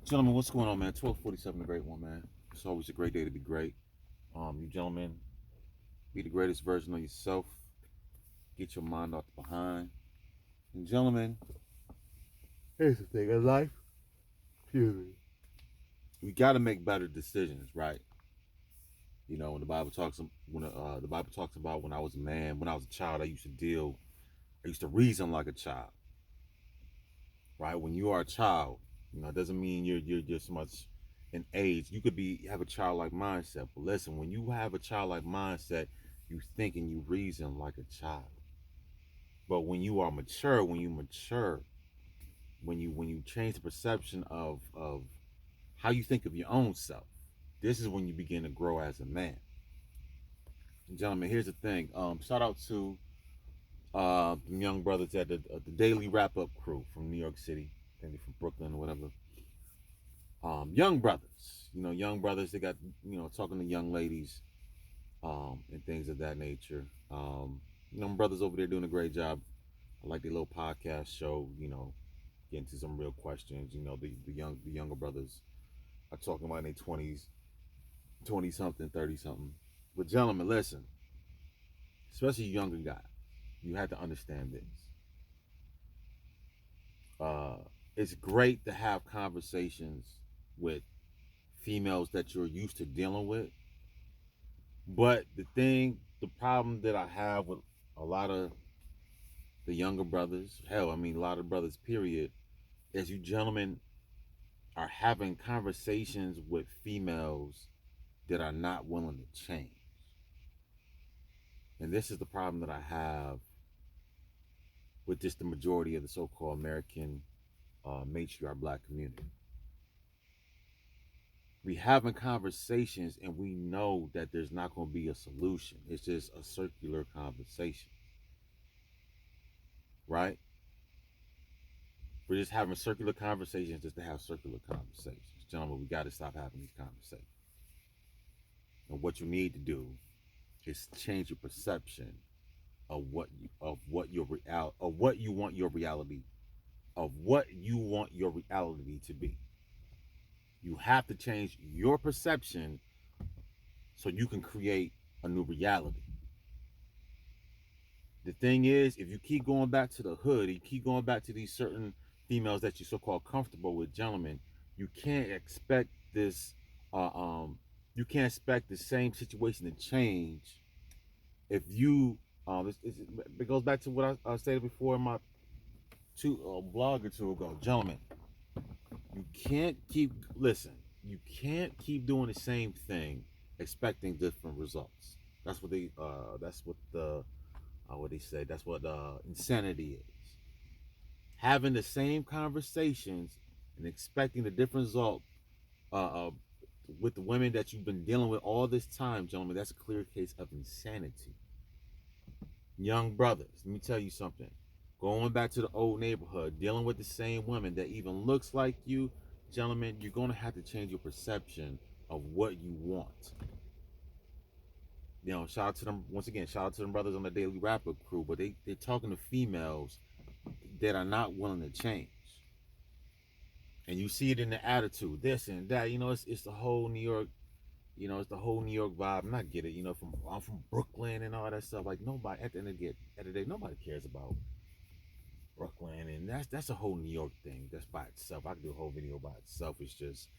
Gentlemen, what's going on, man? 1247, the great one, man. It's always a great day to be great. You gentlemen, be the greatest version of yourself. Get your mind off the behind. And gentlemen, here's the thing in life. Excuse me. We got to make better decisions, right? You know, when the Bible talks about when I was a man, when I was a child, I used to reason like a child, right? When you are a child, it doesn't mean you're just much in age. You could have a childlike mindset. But listen, when you have a childlike mindset, you think and you reason like a child. But when you change the perception of how you think of your own self, this is when you begin to grow as a man. And gentlemen, here's the thing. Shout out to the young brothers at the Daily Wrap Up crew from New York City. I think they're from Brooklyn or whatever. Young brothers, young brothers. They got talking to young ladies, and things of that nature. Brothers over there doing a great job. I like their little podcast show. Getting to some real questions. The younger brothers are talking about in their 20s, 20 something, 30 something. But gentlemen, listen, especially younger guys, you have to understand this. Uh, it's great to have conversations with females that you're used to dealing with. But the problem that I have with a lot of the younger brothers, hell, I mean, a lot of brothers, period, is you gentlemen are having conversations with females that are not willing to change. And this is the problem that I have with just the majority of the so called American matriarch black community. We having conversations and we know that there's not going to be a solution. It's just a circular conversation, right? We're just having circular conversations just to have circular conversations. Gentlemen, we got to stop having these conversations. And what you need to do is change your perception of what you want your reality to be. You have to change your perception so you can create a new reality. The thing is, if you keep going back to the hood, you keep going back to these certain females that you're so-called comfortable with, gentlemen, you can't expect this. Uh, um, you can't expect the same situation to change if you. It goes back to what I stated before in my blog or two ago, gentlemen. You can't keep listen. You can't keep doing the same thing, expecting different results. That's what they. That's what the. What they say. That's what insanity is. Having the same conversations and expecting a different result uh, uh, with the women that you've been dealing with all this time, gentlemen. That's a clear case of insanity. Young brothers, let me tell you something. Going back to the old neighborhood, dealing with the same woman that even looks like you, gentlemen, you're going to have to change your perception of what you want. Shout out to them once again. Shout out to them brothers on the Daily Wrap Up crew, but they're talking to females that are not willing to change, and you see it in the attitude, this and that. It's the whole New York. It's the whole New York vibe, and I get it. I'm from Brooklyn and all that stuff. Like nobody at the end of the day, nobody cares about Brooklyn, and that's a whole New York thing. That's by itself. I could do a whole video by itself. It's just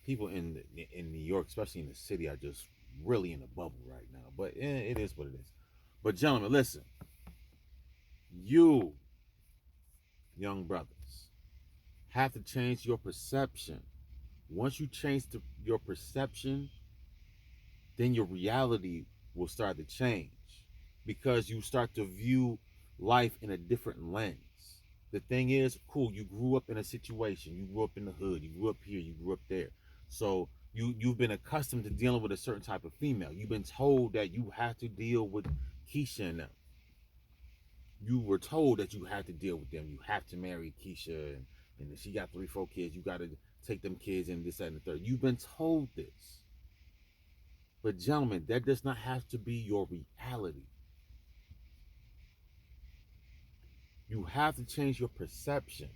people in New York, especially in the city, are just really in a bubble right now. But it is what it is. But gentlemen, listen, you young brothers have to change your perception. Once you change your perception, then your reality will start to change because you start to view life in a different lens. The thing is, cool, you grew up in a situation, you grew up in the hood, you grew up here, you grew up there. So you've been accustomed to dealing with a certain type of female. You've been told that you have to deal with Keisha and them. You were told that you have to deal with them. You have to marry Keisha and if she got 3, 4 kids, you gotta take them kids and this, that, and the third. You've been told this. But gentlemen, that does not have to be your reality. You have to change your perception.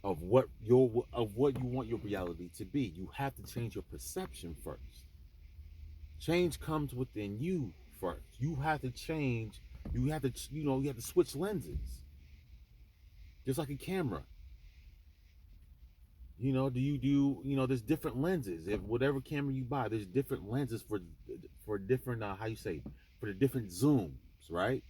of what you want your reality to be. You have to change your perception first. Change comes within you first. You have to change. You have to you have to switch lenses, just like a camera. There's different lenses. If whatever camera you buy, there's different lenses for different how you say, for the different zooms, right?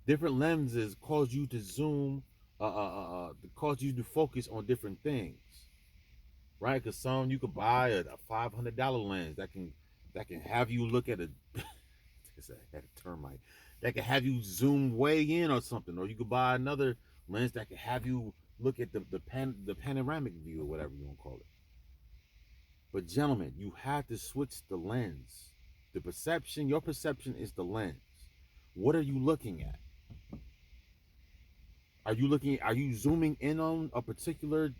Different lenses cause you to zoom, cause you to focus on different things, right? Because some you could buy a $500 lens that can have you look at a at a termite that can have you zoom way in or something, or you could buy another lens that can have you look at the panoramic view or whatever you want to call it. But gentlemen, you have to switch the lens. Your perception is the lens. What are you looking at? Are you zooming in on a particular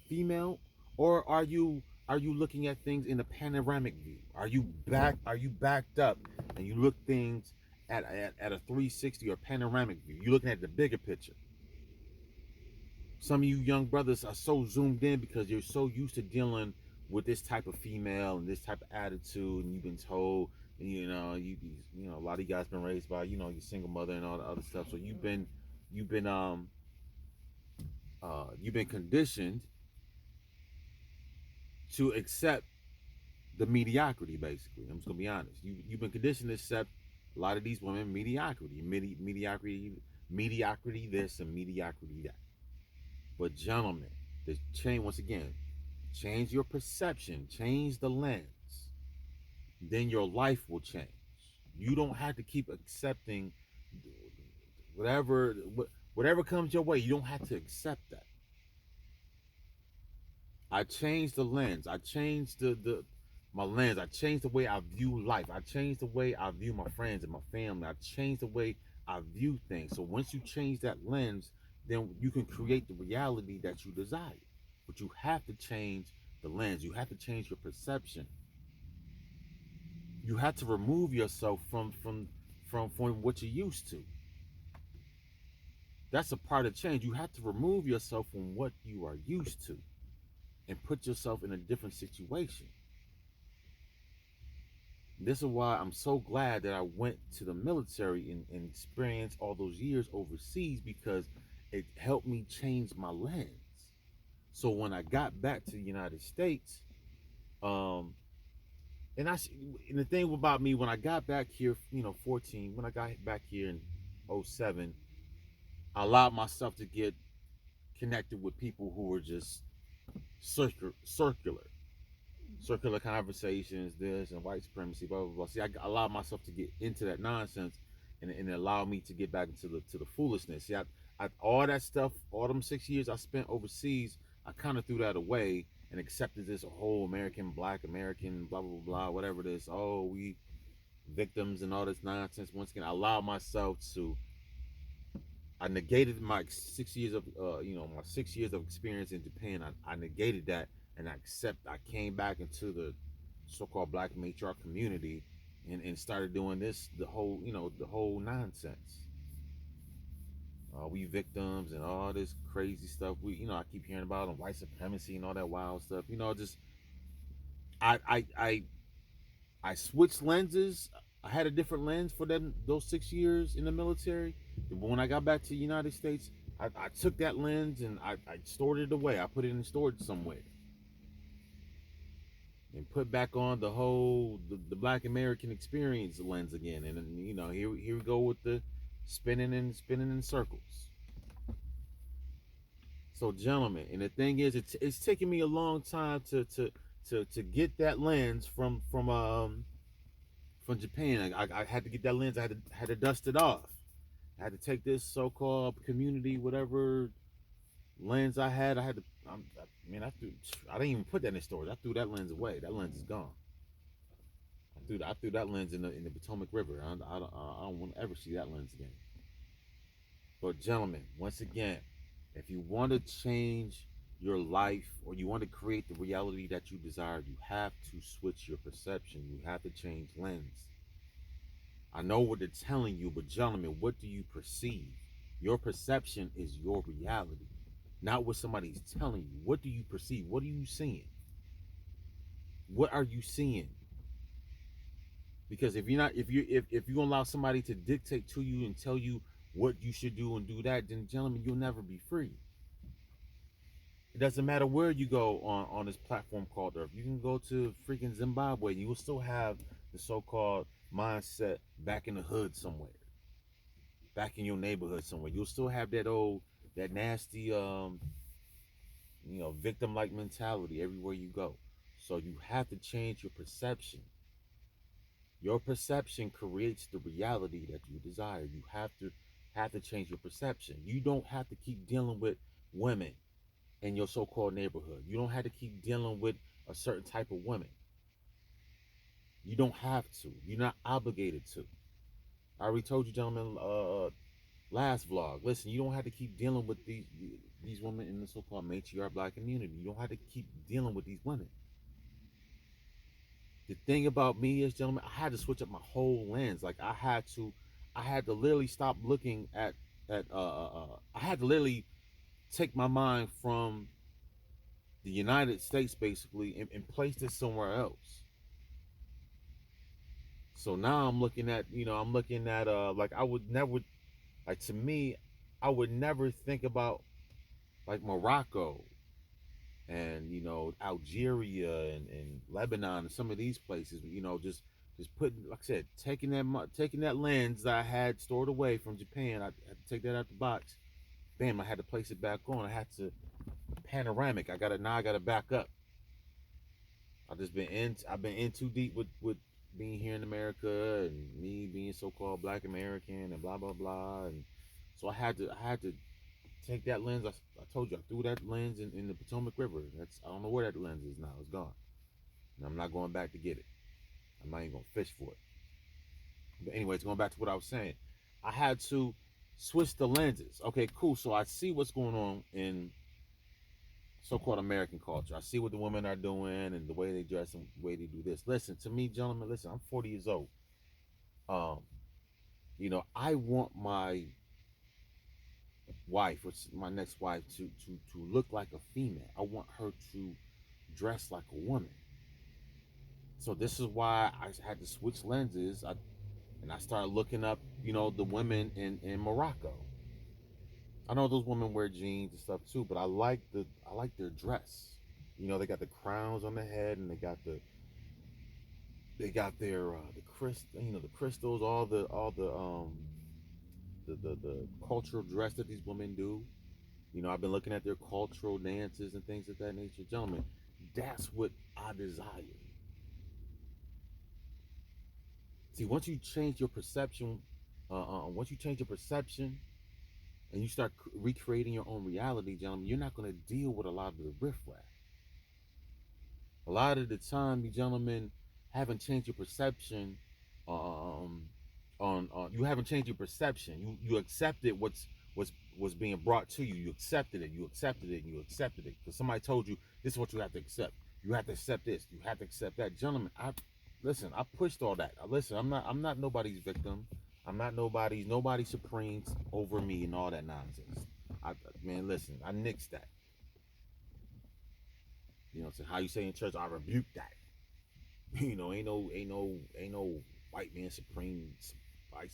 female, or are you looking at things in a panoramic view? Are you backed up and you look things at a 360 or panoramic view? You're looking at the bigger picture. Some of you young brothers are so zoomed in because you're so used to dealing with this type of female and this type of attitude, and you've been told, a lot of you guys been raised by, your single mother and all the other stuff. So you've been conditioned to accept the mediocrity. Basically, I'm just gonna be honest. You've been conditioned to accept a lot of these women mediocrity this and mediocrity that. But gentlemen, the change once again, change your perception, change the lens, then your life will change. You don't have to keep accepting whatever whatever comes your way. You don't have to accept that. I changed the lens. I changed my lens. I changed the way I view life. I changed the way I view my friends and my family. I changed the way I view things. So once you change that lens, then you can create the reality that you desire. But you have to change the lens. You have to change your perception. You have to remove yourself from what you're used to. That's a part of change. You have to remove yourself from what you are used to and put yourself in a different situation. This is why I'm so glad that I went to the military and experienced all those years overseas, because it helped me change my lens. So when I got back to the United States, um, and the thing about me, when I got back here, 14, when I got back here in '07, I allowed myself to get connected with people who were just circular conversations, this and white supremacy, blah blah blah. See, I allowed myself to get into that nonsense, and it allowed me to get back into the foolishness. See, all that stuff, all them 6 years I spent overseas, I kind of threw that away and accepted this whole Black American, blah blah blah, whatever it is. Oh, we victims and all this nonsense. Once again, I allowed myself to. I negated my 6 years of my 6 years of experience in Japan. I negated that, and I came back into the so-called Black matriarch community, and started doing the whole nonsense. We victims and all this crazy stuff. I keep hearing about them, white supremacy and all that wild stuff. Just I I I I switched lenses. I had a different lens for those 6 years in the military. But when I got back to the United States, I took that lens and I stored it away. I put it in storage somewhere and put back on the Black American experience lens again. And here we go with the spinning in circles. So gentlemen, and the thing is, it's taken me a long time to get that lens from Japan. I had to get that lens. I had to dust it off. I had to take this so-called community, whatever lens I had. I had to. I didn't even put that in storage. I threw that lens away. That lens is gone. I threw that lens in the Potomac River. I don't want to ever see that lens again. But gentlemen, once again, if you want to change your life, or you want to create the reality that you desire, you have to switch your perception. You have to change lens. I know what they're telling you, but gentlemen, what do you perceive? Your perception is your reality. not what somebody's telling you. What do you perceive? What are you seeing? What are you seeing? Because if you're not, if you allow somebody to dictate to you and tell you what you should do and do that, then gentlemen, you'll never be free. It doesn't matter where you go on this platform called Earth. You can go to freaking Zimbabwe, and you will still have the so-called mindset back in the hood somewhere, back in your neighborhood somewhere. You'll still have that nasty, victim-like mentality everywhere you go. So you have to change your perception. Your perception creates the reality that you desire. You have to change your perception. You don't have to keep dealing with women in your so-called neighborhood. You don't have to keep dealing with a certain type of woman. You don't have to. You're not obligated to. I already told you, gentlemen, last vlog. Listen, you don't have to keep dealing with these women in the so-called matriarch black community. You don't have to keep dealing with these women. The thing about me is, gentlemen, I had to switch up my whole lens. Like I had to literally stop looking I had to literally take my mind from the United States basically and place it somewhere else. So now I'm looking at like I would never, like, to me, I would never think about like Morocco and Algeria and Lebanon and some of these places, just putting, like I said, taking that lens that I had stored away from Japan. I had to take that out the box. Bam, I had to place it back on. I had to panoramic. I gotta back up. I've been in too deep with being here in America and me being so-called Black American and blah blah blah. And so I had to take that lens. I told you I threw that lens in the Potomac River. I don't know where that lens is now. It's gone. And I'm not going back to get it. I'm not even gonna fish for it. But anyways, going back to what I was saying, I had to switch the lenses. Okay, cool. So I see what's going on in so-called American culture. I see what the women are doing and the way they dress and the way they do this. Listen to me, gentlemen. Listen, I'm 40 years old. Um, I want my wife, or my next wife, to look like a female. I want her to dress like a woman. So this is why I had to switch lenses. And I started looking up, the women in Morocco. I know those women wear jeans and stuff too, but I like their dress. They got the crowns on the head, and they got their the crystals, all the cultural dress that these women do. I've been looking at their cultural dances and things of that nature. Gentlemen, that's what I desire. See, once you change your perception and you start recreating your own reality, gentlemen, you're not going to deal with a lot of the riffraff. A lot of the time, you gentlemen haven't changed your perception. You haven't changed your perception. You accepted what's being brought to you. You accepted it. You accepted it. You accepted it because somebody told you this is what you have to accept. You have to accept this. You have to accept that, gentlemen. Listen. I pushed all that. Listen. I'm not nobody's victim. I'm not nobody's supreme over me and all that nonsense. Man, listen. I nixed that. So how you say in church, I rebuke that. Ain't no white man supreme, white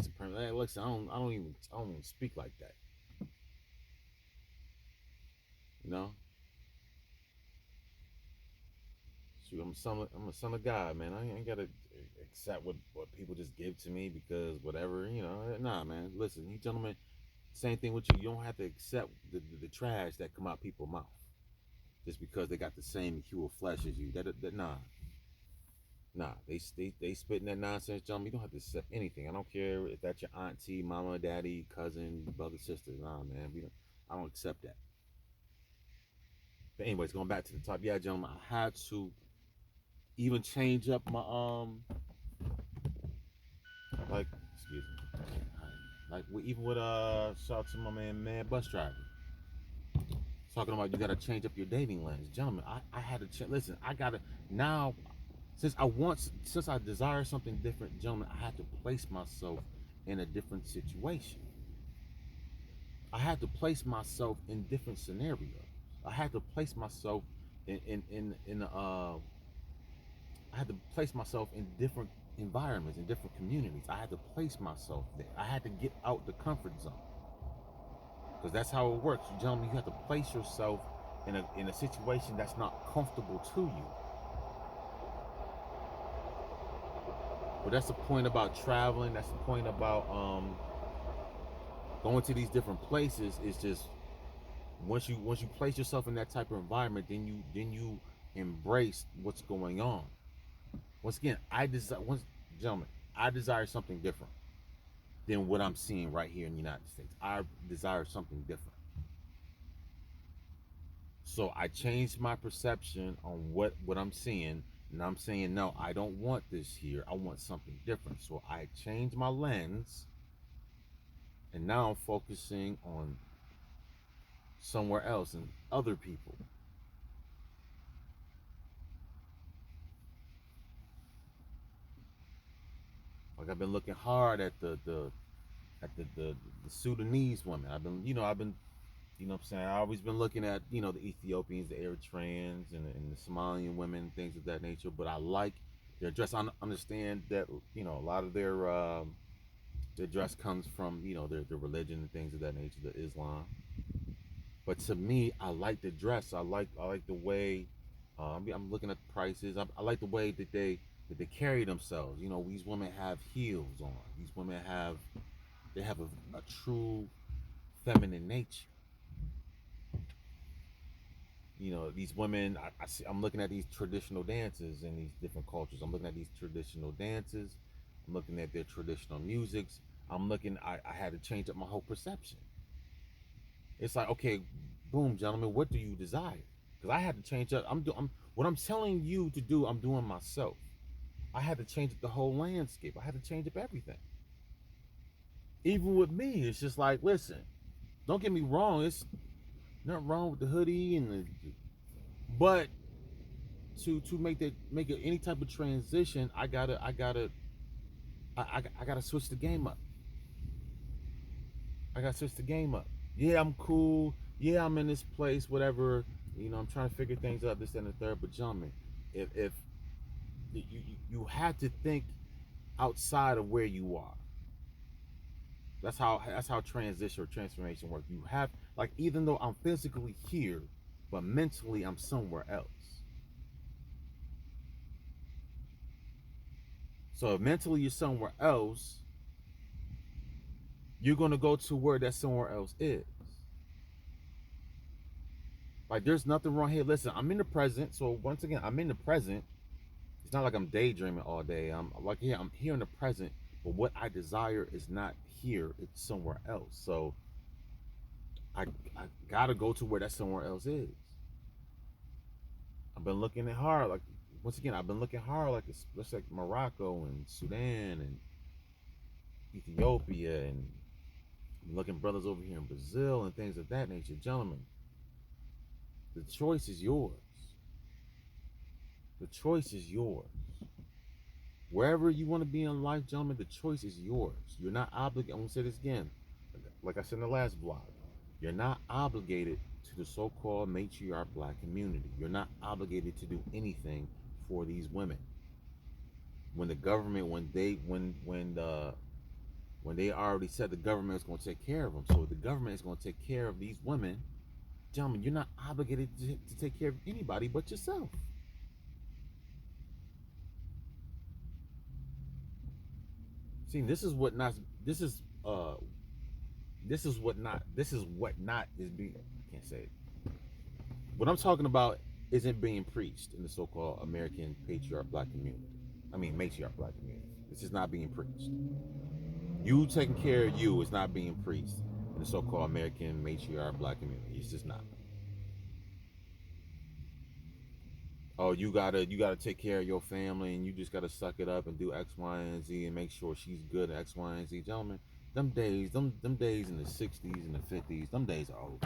supreme. Hey, listen, I don't even speak like that. You know, shoot, I'm a son of God, man. I ain't gotta accept what people just give to me because whatever, Nah, man. Listen, you gentlemen, same thing with you. You don't have to accept the trash that come out people's mouth just because they got the same hue of flesh as you. Nah. Nah, they spitting that nonsense, gentlemen. You don't have to accept anything. I don't care if that's your auntie, mama, daddy, cousin, brother, sister. Nah, man, I don't accept that. But anyways, going back to the top, yeah, gentlemen, I had to even change up my like, excuse me, like even with shout out to my man bus driver, talking about you got to change up your dating lens, gentlemen. I had to listen. I gotta now. Since I desire something different, gentlemen, I have to place myself in a different situation. I had to place myself in different scenarios. I had to place myself in I had to place myself in different environments, in different communities. I had to place myself there. I had to get out the comfort zone because that's how it works. You gentlemen, you have to place yourself in a situation that's not comfortable to you. But that's the point about traveling. That's the point about going to these different places. Is just once you place yourself in that type of environment, then you embrace what's going on. Once again, gentlemen, I desire something different than what I'm seeing right here in the United States. I desire something different. So I changed my perception on what I'm seeing, and I'm saying no, I don't want this here. I want something different. So I changed my lens, and now I'm focusing on somewhere else and other people. Like I've been looking hard at the Sudanese women. I've been what I'm saying, I always been looking at the Ethiopians, the Eritreans, and the Somalian women, things of that nature. But I like their dress. I understand that a lot of their dress comes from their religion and things of that nature, the Islam. But to me, I like the dress. I like the way I'm looking at the prices. I like the way that they carry themselves. These women have heels on. These women have a true feminine nature. These women, I'm looking at these traditional dances in these different cultures. I'm looking at these traditional dances. I'm looking at their traditional musics. I had to change up my whole perception. It's like, okay, boom, gentlemen, what do you desire? Because I had to change up. What I'm telling you to do, I'm doing myself. I had to change up the whole landscape. I had to change up everything. Even with me, it's just like, listen, don't get me wrong. It's nothing wrong with the hoodie but to make it any type of transition, I gotta switch the game up. I gotta switch the game up. Yeah, I'm cool. Yeah, I'm in this place, whatever. I'm trying to figure things out, this and the third. But gentlemen, if you have to think outside of where you are. That's how transition or transformation works. You have, like, even though I'm physically here, but mentally I'm somewhere else. So if mentally you're somewhere else, you're gonna go to where that somewhere else is. Like, there's nothing wrong here. Listen, I'm in the present. So once again, I'm in the present. It's not like I'm daydreaming all day. I'm like, yeah, I'm here in the present. But what I desire is not here. It's somewhere else. So I I gotta go to where that somewhere else is. I've been looking at hard. Like, once again, I've been looking hard. Like, let's like Morocco and Sudan and Ethiopia and looking brothers over here in Brazil and things of that nature. Gentlemen, the choice is yours. The choice is yours. Wherever you want to be in life, gentlemen, the choice is yours. You're not obligated. I'm going to say this again. Like I said in the last vlog, you're not obligated to the so-called matriarch black community. You're not obligated to do anything for these women. When the government, when they already said the government is going to take care of them, so the government is going to take care of these women, gentlemen, you're not obligated to take care of anybody but yourself. See, this is what not. This is This is what not. This is what not is being. I can't say it. What I'm talking about isn't being preached in the so-called American patriarch black community. I mean, matriarch black community. This is not being preached. You taking care of you is not being preached in the so-called American matriarch black community. It's just not. Oh, you gotta take care of your family, and you just gotta suck it up and do X, Y, and Z, and make sure she's good at X, Y, and Z. Gentlemen, them days in the '60s and the '50s, them days are over.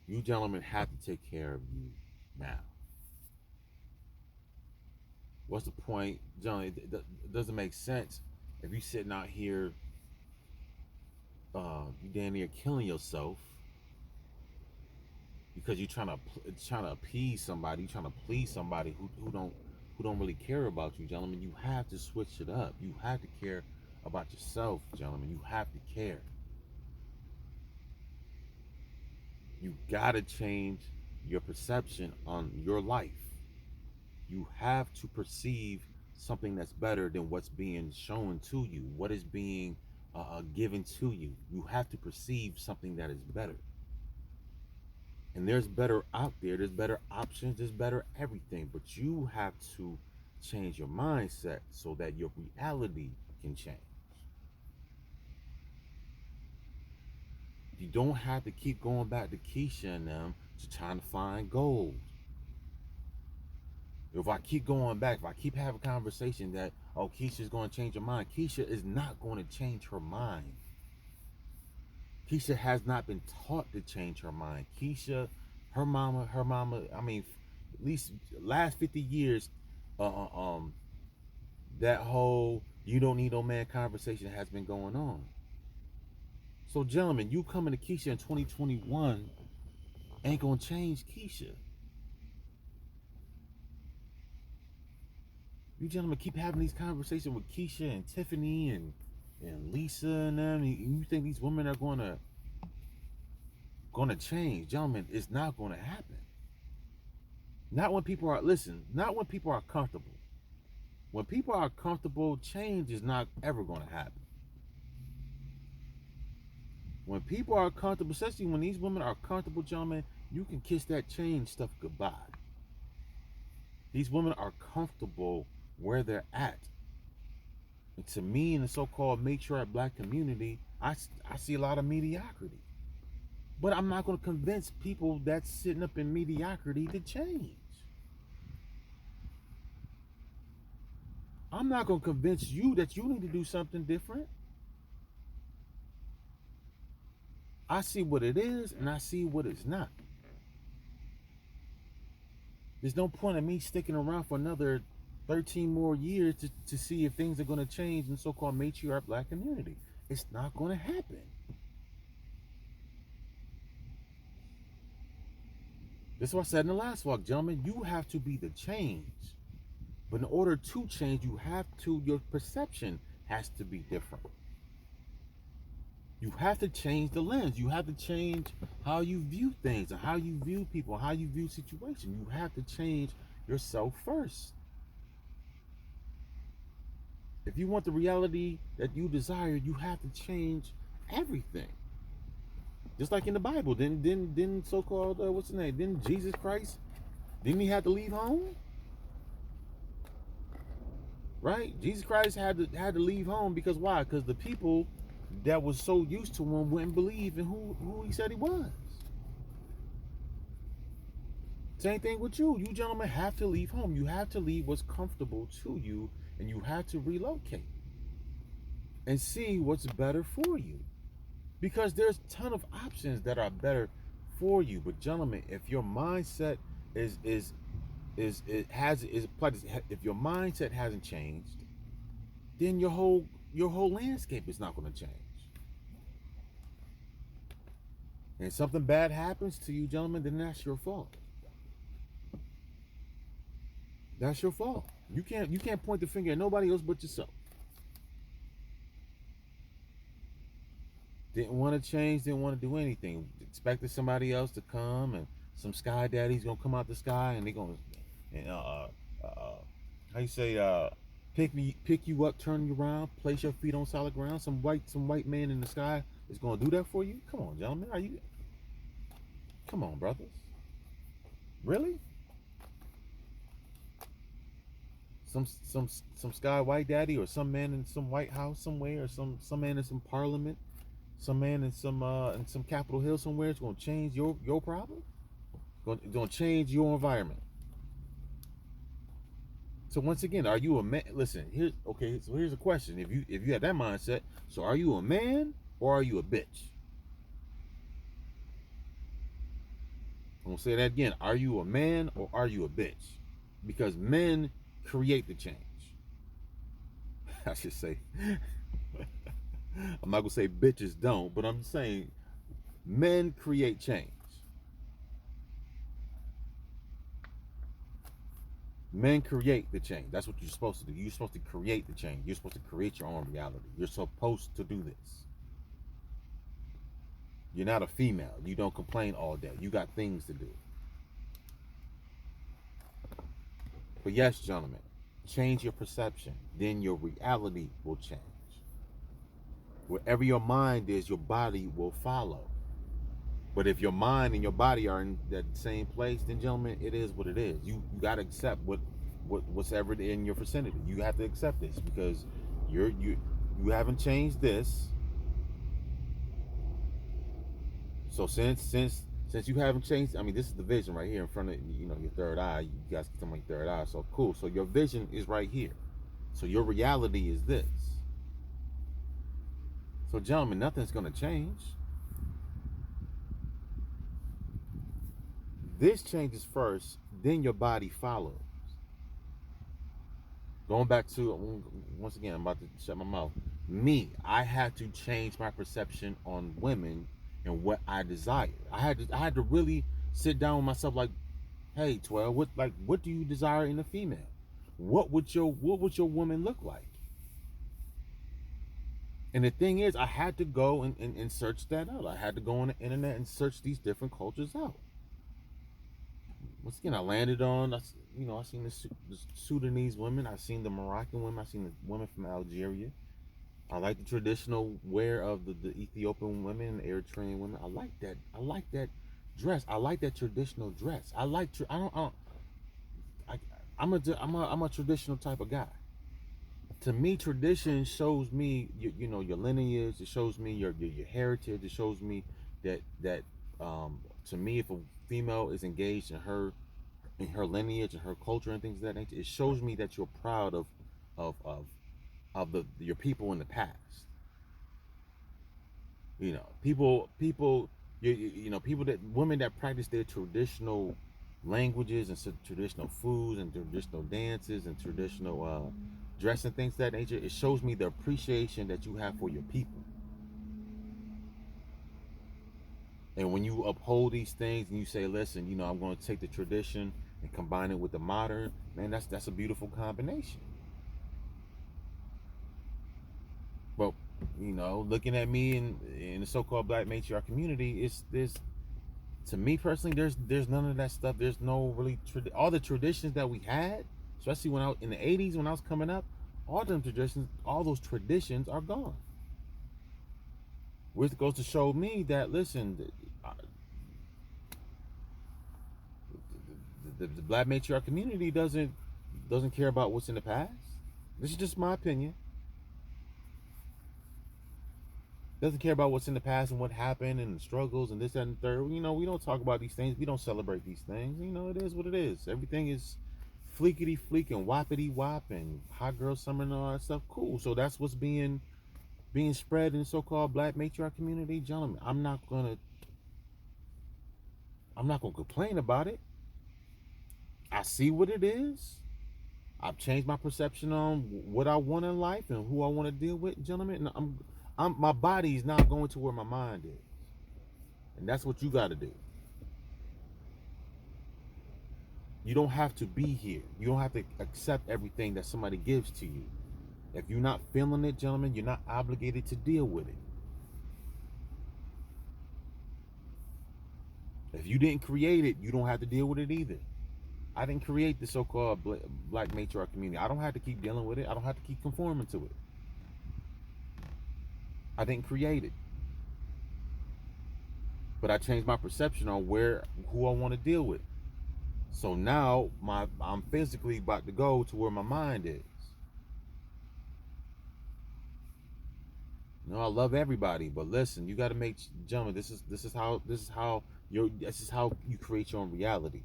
You gentlemen have to take care of you now. What's the point, John? It doesn't make sense if you sitting out here you damn near killing yourself because you're trying to appease somebody, you're trying to please somebody who don't really care about you, gentlemen. You have to switch it up. You have to care about yourself, gentlemen. You have to care. You gotta change your perception on your life. You have to perceive something that's better than what's being shown to you, what is being given to you. You have to perceive something that is better. And there's better out there, there's better options, there's better everything. But you have to change your mindset so that your reality can change. You don't have to keep going back to Keisha and them to trying to find gold. If I keep going back, if I keep having a conversation that, oh, Keisha's going to change her mind, Keisha is not going to change her mind. Keisha has not been taught to change her mind. Keisha, her mama, I mean, at least last 50 years, uh, that whole you don't need no man conversation has been going on. So, gentlemen, you coming to Keisha in 2021 ain't going to change Keisha. You gentlemen keep having these conversations with Keisha and Tiffany and Lisa and them. You think these women are gonna change, gentlemen? It's not gonna happen. Not when people are not when people are comfortable. When people are comfortable, change is not ever gonna happen. When people are comfortable, especially when these women are comfortable, gentlemen, you can kiss that change stuff goodbye. These women are comfortable where they're at. And to me, in the so-called matriarch black community, I see a lot of mediocrity. But I'm not going to convince people that's sitting up in mediocrity to change. I'm not going to convince you that you need to do something different. I see what it is and I see what it's not. There's no point in me sticking around for another 13 more years to see if things are going to change in the so-called matriarch black community. It's not going to happen. This is what I said in the last vlog, gentlemen. You have to be the change. But in order to change, your perception has to be different. You have to change the lens. You have to change how you view things and how you view people, how you view situations. You have to change yourself first. If you want the reality that you desire, you have to change everything. Just like in the Bible, didn't so-called what's the name? Didn't Jesus Christ? Didn't he have to leave home? Right? Jesus Christ had to leave home because why? Because the people that was so used to him wouldn't believe in who he said he was. Same thing with you. You gentlemen have to leave home. You have to leave what's comfortable to you, and you have to relocate and see what's better for you. Because there's a ton of options that are better for you. But gentlemen, if your mindset if your mindset hasn't changed, then your whole landscape is not going to change. And something bad happens to you, gentlemen, then that's your fault. That's your fault. You can't point the finger at nobody else but yourself. Didn't want to change, didn't want to do anything. Expected somebody else to come, and some sky daddy's gonna come out the sky, and they're gonna, how you say, pick you up, turn you around, place your feet on solid ground. Some white man in the sky is gonna do that for you. Come on, gentlemen, come on, brothers. Really? Some sky white daddy, or some man in some White House somewhere, or some man in some parliament, some man in some Capitol Hill somewhere is gonna change your problem. Gonna change your environment. So once again, are you a man? Listen, so here's a question. If you have that mindset, so are you a man or are you a bitch? I'm gonna say that again. Are you a man or are you a bitch? Because men create the change. I should say. I'm not gonna say bitches don't, but I'm saying men create change. Men create the change. That's what you're supposed to do. You're supposed to create the change. You're supposed to create your own reality. You're supposed to do this. You're not a female. You don't complain all day. You got things to do. But yes, gentlemen, change your perception. Then your reality will change. Wherever your mind is, your body will follow. But if your mind and your body are in that same place, then gentlemen, it is what it is. You gotta accept what's ever in your vicinity. You have to accept this because you haven't changed this. So since you haven't changed, I mean, this is the vision right here in front of your third eye. You guys can tell my third eye. So cool. So your vision is right here. So your reality is this. So gentlemen, nothing's gonna change. This changes first, then your body follows. Going back to, once again, I'm about to shut my mouth. Me, I had to change my perception on women and what I desired. I had to really sit down with myself, like, hey, 12, what do you desire in a female? What would your woman look like? And the thing is, I had to go and search that out. I had to go on the internet and search these different cultures out. Once again, I landed on, I seen the Sudanese women, I seen the Moroccan women, I seen the women from Algeria. I like the traditional wear of the Ethiopian women, the Eritrean women. I like that. I like that dress. I like that traditional dress. I like. I'm a traditional type of guy. To me, tradition shows me your lineage. It shows me your heritage. It shows me that to me, if a female is engaged in her lineage and her culture and things of that nature, it shows me that you're proud of of your people in the past. People people that women that practice their traditional languages and traditional foods and traditional dances and traditional dress and things of that nature. It shows me the appreciation that you have for your people. And when you uphold these things and you say, listen, I'm going to take the tradition and combine it with the modern, man, that's a beautiful combination. Well, looking at me in the so-called black matriarch community, there's to me personally, there's none of that stuff. There's no really all the traditions that we had, especially when I was in the '80s when I was coming up. All those traditions are gone. Which goes to show me that, listen, the black matriarch community doesn't care about what's in the past. This is just my opinion. Doesn't care about what's in the past and what happened and the struggles and this, that, and the third. We don't talk about these things. We don't celebrate these things. It is what it is. Everything is fleekity fleek and whoppity whop and hot girl summer and all that stuff. Cool. So that's what's being spread in the so-called black matriarch community. Gentlemen, I'm not gonna complain about it. I see what it is. I've changed my perception on what I want in life and who I want to deal with, gentlemen. And my body's not going to where my mind is, and that's what you got to do. You don't have to be here. You don't have to accept everything that somebody gives to you. If you're not feeling it, gentlemen, you're not obligated to deal with it. If you didn't create it, you don't have to deal with it either. I didn't create the so-called black matriarch community. I don't have to keep dealing with it. I don't have to keep conforming to it. I didn't create it. But I changed my perception on who I want to deal with. So now I'm physically about to go to where my mind is. I love everybody, but listen, you got to make, gentlemen, this is how you create your own reality.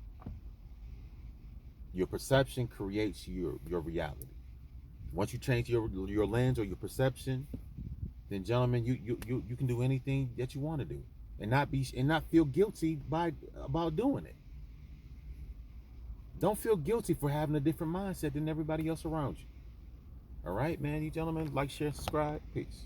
Your perception creates your reality. Once you change your lens or your perception, then gentlemen, you can do anything that you want to do and not feel guilty about doing it. Don't feel guilty for having a different mindset than everybody else around you. All right, man, you gentlemen, like, share, subscribe. Peace.